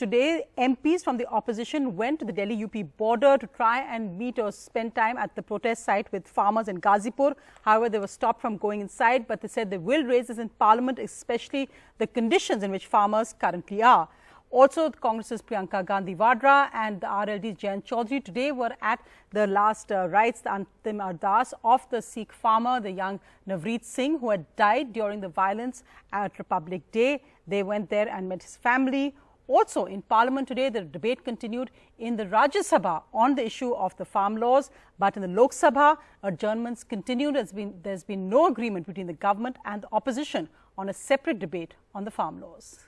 today, MPs from the opposition went to the Delhi-UP border to try and meet or spend time at the protest site with farmers in Ghazipur. However, they were stopped from going inside, but they said they will raise this in Parliament, especially the conditions in which farmers currently are. Also, Congress's Priyanka Gandhi Vadra and the RLD's Jayant Chaudhary today were at the last rites, the Antim Ardas of the Sikh farmer, the young Navreet Singh, who had died during the violence at Republic Day. They went there and met his family. Also, in Parliament today, the debate continued in the Rajya Sabha on the issue of the farm laws. But in the Lok Sabha, adjournments continued. There's been no agreement between the government and the opposition on a separate debate on the farm laws.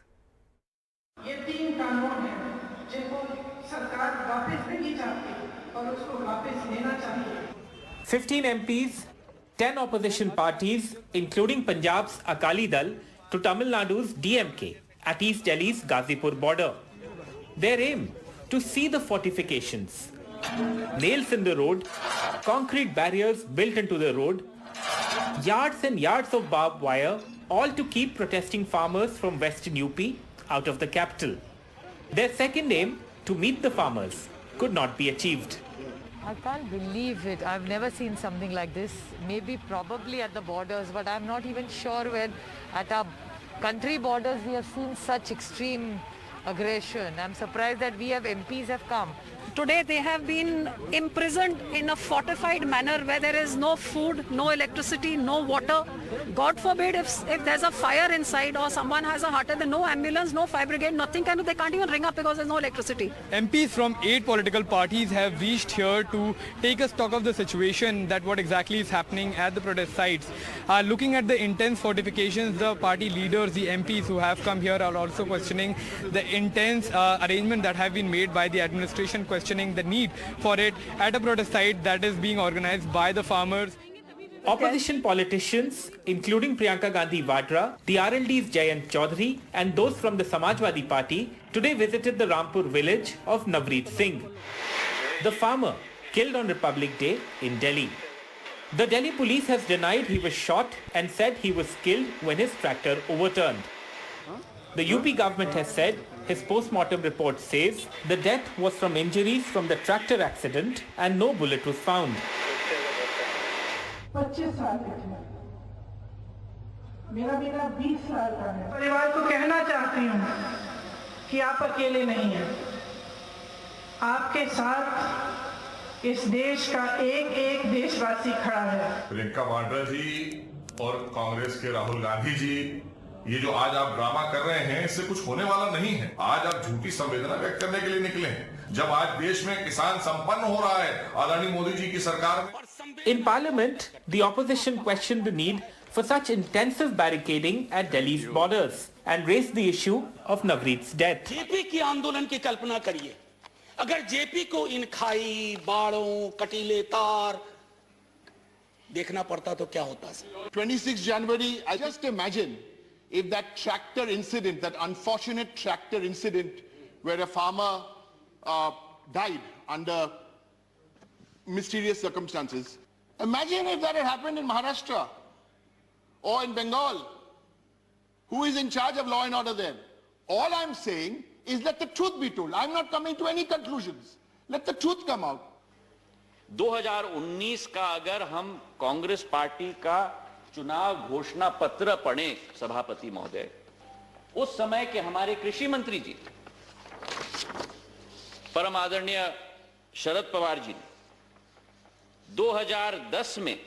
ये 3 कानून हैं जिनको सरकार वापस नहीं चाहती और उसको वापस लेना चाहिए. 15 MPs, 10 opposition parties, including Punjab's Akali Dal to Tamil Nadu's DMK at East Delhi's Ghazipur border. Their aim to see the fortifications, nails in the road, concrete barriers built into the road, yards and yards of barbed wire, all to keep protesting farmers from Western UP out of the capital. Their second aim, to meet the farmers, could not be achieved. I can't believe it. I've never seen something like this. Maybe probably at the borders, but I'm not even sure when at our country borders we have seen such extreme aggression. I'm surprised that we have MPs have come. Today they have been imprisoned in a fortified manner where there is no food, no electricity, no water. God forbid if there's a fire inside or someone has a heart attack, no ambulance, no fire brigade, nothing can do. They can't even ring up because there's no electricity. MPs from 8 political parties have reached here to take a stock of the situation, that what exactly is happening at the protest sites. Looking at the intense fortifications, the party leaders, the MPs who have come here are also questioning the intense arrangement that have been made by the administration, questioning the need for it at a protest site that is being organized by the farmers. Opposition politicians, including Priyanka Gandhi Vadra, the RLD's Jayant Chaudhary and those from the Samajwadi Party, today visited the Rampur village of Navreet Singh, the farmer killed on Republic Day in Delhi. The Delhi police has denied he was shot and said he was killed when his tractor overturned. The UP government has said his post-mortem report says the death was from injuries from the tractor accident and no bullet was found. 25 साल के थे. मेरा बेटा 20 साल का है. परिवार को कहना चाहती हूँ कि आप अकेले नहीं हैं. आपके साथ इस देश का एक देशवासी खड़ा है. प्रियंका वाड्रा जी और कांग्रेस के राहुल गांधी जी, ये जो आज आप ड्रामा कर रहे हैं, इससे कुछ होने वाला नहीं है. आज आप झूठी संवेदना व्यक्त करने के लिए निकले हैं, जब आज देश में किसान संपन्न हो रहा है आदरणीय मोदी जी की सरकार में. In Parliament, the opposition questioned the need for such intensive barricading at Delhi's borders and raised the issue of Navreet's death. JP की आंदोलन की कल्पना करिए. अगर जेपी को इन खाई, बाड़ों, कटीले तार देखना पड़ता तो क्या होता? 26 January, I just imagine if that tractor incident, that unfortunate tractor incident where a farmer died under mysterious circumstances. Imagine if that had happened in Maharashtra or in Bengal. Who is in charge of law and order there? All I'm saying is let the truth be told. I'm not coming to any conclusions. Let the truth come out. 2019 का अगर हम Congress party का चुनाव घोषणा पत्र पढ़े सभापति महोदय, उस समय के हमारे कृषि मंत्री जी परम आदरणीय शरद पवार जी ने 2010 में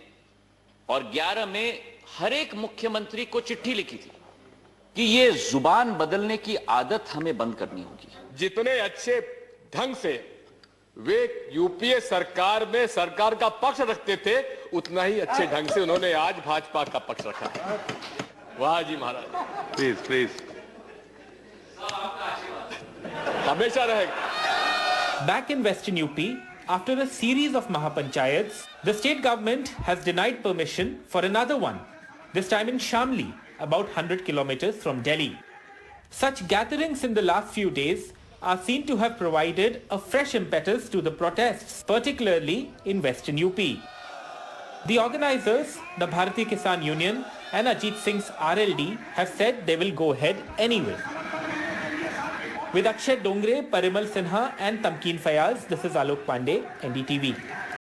और 11 में हर एक मुख्यमंत्री को चिट्ठी लिखी थी कि ये जुबान बदलने की आदत हमें बंद करनी होगी. जितने अच्छे ढंग से वे यूपीए सरकार में सरकार का पक्ष रखते थे, उतना ही अच्छे ढंग से उन्होंने आज भाजपा का पक्ष रखा है. वाह जी महाराज. प्लीज हमेशा रहेगा. Back in Western UP, after a series of Mahapanchayats, the state government has denied permission for another one, this time in Shamli, about 100 kilometers from Delhi. Such gatherings in the last few days are seen to have provided a fresh impetus to the protests, particularly in Western UP. The organizers, the Bharatiya Kisan Union and Ajit Singh's RLD, have said they will go ahead anyway. With Akshay Dongre, Parimal Sinha and Tamkeen Fayaz, this is Alok Pandey, NDTV.